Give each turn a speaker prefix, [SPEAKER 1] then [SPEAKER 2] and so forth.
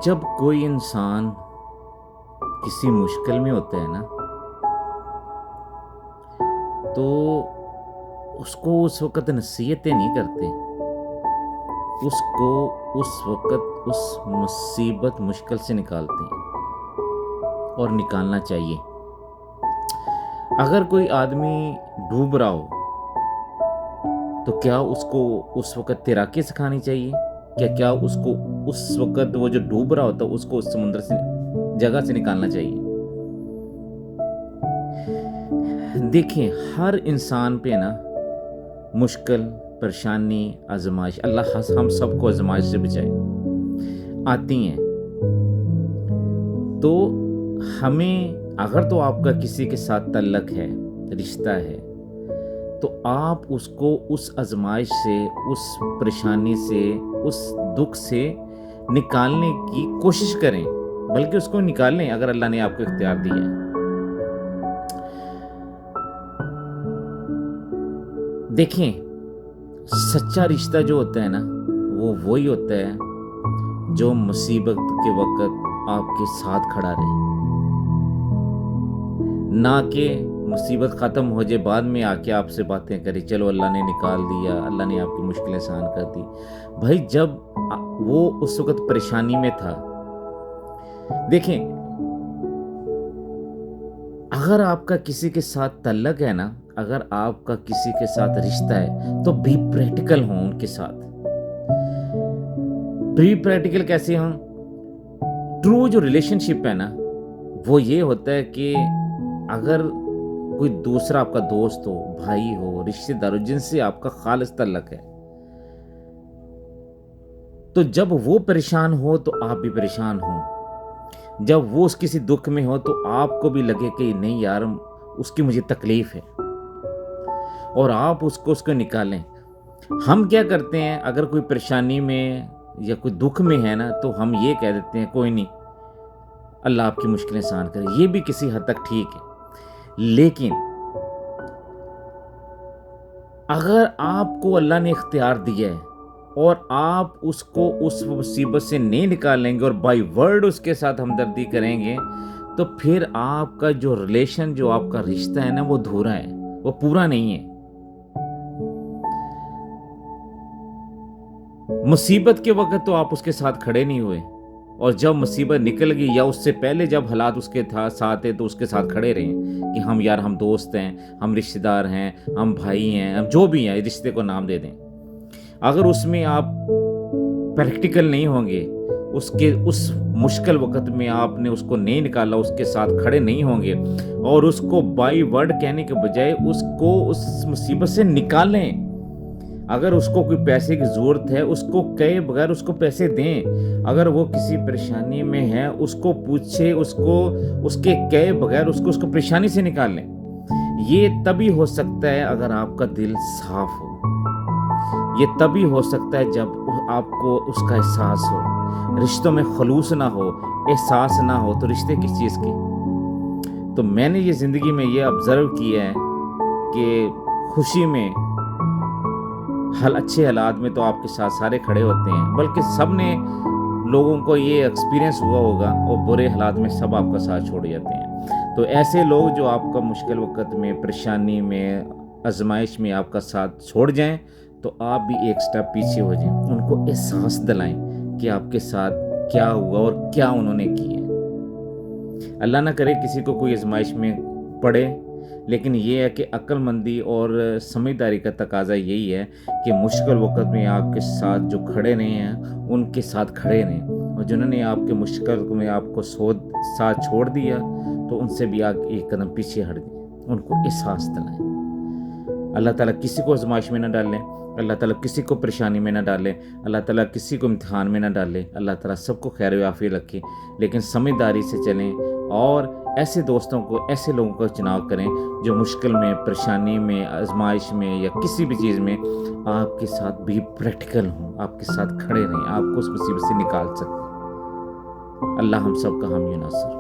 [SPEAKER 1] جب کوئی انسان کسی مشکل میں ہوتا ہے نا، تو اس کو اس وقت نصیحتیں نہیں کرتے، اس کو اس وقت اس مصیبت مشکل سے نکالتے ہیں اور نکالنا چاہیے۔ اگر کوئی آدمی ڈوب رہا ہو تو کیا اس کو اس وقت تیراکی سکھانی چاہیے؟ کیا اس کو اس وقت وہ جو ڈوب رہا ہوتا ہے اس کو اس سمندر سے جگہ سے نکالنا چاہیے؟ دیکھیں، ہر انسان پہ نا مشکل، پریشانی، آزمائش، اللہ ہم سب کو آزمائش سے بچائے، آتی ہیں۔ تو ہمیں اگر تو آپ کا کسی کے ساتھ تعلق ہے، رشتہ ہے، تو آپ اس کو اس آزمائش سے، اس پریشانی سے، اس دکھ سے نکالنے کی کوشش کریں، بلکہ اس کو نکالیں اگر اللہ نے آپ کو اختیار دیا ہے۔ دیکھیں، سچا رشتہ جو ہوتا ہے نا، وہ وہی ہوتا ہے جو مصیبت کے وقت آپ کے ساتھ کھڑا رہے، نہ کہ مصیبت ختم ہو جائے بعد میں آ کے آپ سے باتیں کرے، چلو اللہ نے نکال دیا، اللہ نے آپ کی مشکلیں آسان کر دی۔ بھائی، جب وہ اس وقت پریشانی میں تھا، دیکھیں، اگر آپ کا کسی کے ساتھ تعلق ہے نا، اگر آپ کا کسی کے ساتھ رشتہ ہے، تو بھی پریکٹیکل ہوں ان کے ساتھ۔ بھی پریکٹیکل کیسے ہوں؟ ٹرو جو ریلیشن شپ ہے نا، وہ یہ ہوتا ہے کہ اگر کوئی دوسرا آپ کا دوست ہو، بھائی ہو، رشتہ دار ہو، جن سے آپ کا خالص تعلق ہے، تو جب وہ پریشان ہو تو آپ بھی پریشان ہوں، جب وہ اس کسی دکھ میں ہو تو آپ کو بھی لگے کہ نہیں یار، اس کی مجھے تکلیف ہے، اور آپ اس کو نکالیں۔ ہم کیا کرتے ہیں، اگر کوئی پریشانی میں یا کوئی دکھ میں ہے نا، تو ہم یہ کہہ دیتے ہیں کوئی نہیں، اللہ آپ کی مشکلیں آسان کرے۔ یہ بھی کسی حد تک ٹھیک ہے، لیکن اگر آپ کو اللہ نے اختیار دیا ہے اور آپ اس کو اس مصیبت سے نہیں نکالیں گے اور بائی ورڈ اس کے ساتھ ہمدردی کریں گے، تو پھر آپ کا جو ریلیشن، جو آپ کا رشتہ ہے نا، وہ دھورا ہے، وہ پورا نہیں ہے۔ مصیبت کے وقت تو آپ اس کے ساتھ کھڑے نہیں ہوئے، اور جب مصیبت نکل گئی یا اس سے پہلے جب حالات اس کے ساتھ ہے تو اس کے ساتھ کھڑے رہیں کہ ہم ہم دوست ہیں، ہم رشتہ دار ہیں، ہم بھائی ہیں، ہم جو بھی ہیں، رشتے کو نام دے دیں۔ اگر اس میں آپ پریکٹیکل نہیں ہوں گے، اس مشکل وقت میں آپ نے اس کو نہیں نکالا، اس کے ساتھ کھڑے نہیں ہوں گے، اور اس کو بائی ورڈ کہنے کے بجائے اس کو اس مصیبت سے نکالیں۔ اگر اس کو کوئی پیسے کی ضرورت ہے، اس کو کہے بغیر اس کو پیسے دیں۔ اگر وہ کسی پریشانی میں ہے، اس کو پوچھے، اس کے کہے بغیر اس کو پریشانی سے نکال لیں۔ یہ تبھی ہو سکتا ہے اگر آپ کا دل صاف ہو، یہ تبھی ہو سکتا ہے جب آپ کو اس کا احساس ہو۔ رشتوں میں خلوص نہ ہو، احساس نہ ہو، تو رشتے کس چیز کے؟ تو میں نے یہ زندگی میں یہ آبزرو کیا ہے کہ خوشی میں، اچھے حالات میں تو آپ کے ساتھ سارے کھڑے ہوتے ہیں، بلکہ سب نے لوگوں کو یہ ایکسپیرینس ہوا ہوگا، اور برے حالات میں سب آپ کا ساتھ چھوڑ جاتے ہیں۔ تو ایسے لوگ جو آپ کا مشکل وقت میں، پریشانی میں، آزمائش میں آپ کا ساتھ چھوڑ جائیں، تو آپ بھی ایک سٹیپ پیچھے ہو جائیں، ان کو احساس دلائیں کہ آپ کے ساتھ کیا ہوا اور کیا انہوں نے کیا ہے۔ اللہ نہ کرے کسی کو کوئی آزمائش میں پڑے، لیکن یہ ہے کہ عقل مندی اور سمجھداری کا تقاضا یہی ہے کہ مشکل وقت میں آپ کے ساتھ جو کھڑے رہے ہیں، ان کے ساتھ کھڑے رہیں، اور جنہوں نے آپ کے مشکل میں آپ کو ساتھ چھوڑ دیا، تو ان سے بھی آپ ایک قدم پیچھے ہٹ جائیں، ان کو احساس دلائیں۔ اللہ تعالیٰ کسی کو آزمائش میں نہ ڈالیں، اللہ تعالیٰ کسی کو پریشانی میں نہ ڈالے، اللہ تعالیٰ کسی کو امتحان میں نہ ڈالے، اللہ تعالیٰ سب کو خیر و عافیت رکھے، لیکن سمجھداری سے چلیں، اور ایسے دوستوں کو، ایسے لوگوں کا چناؤ کریں جو مشکل میں، پریشانی میں، آزمائش میں یا کسی بھی چیز میں آپ کے ساتھ بھی پریکٹیکل ہوں، آپ کے ساتھ کھڑے رہیں، آپ کو اس مصیبت سے نکال سکیں۔ اللہ ہم سب کا حامی و ناصر۔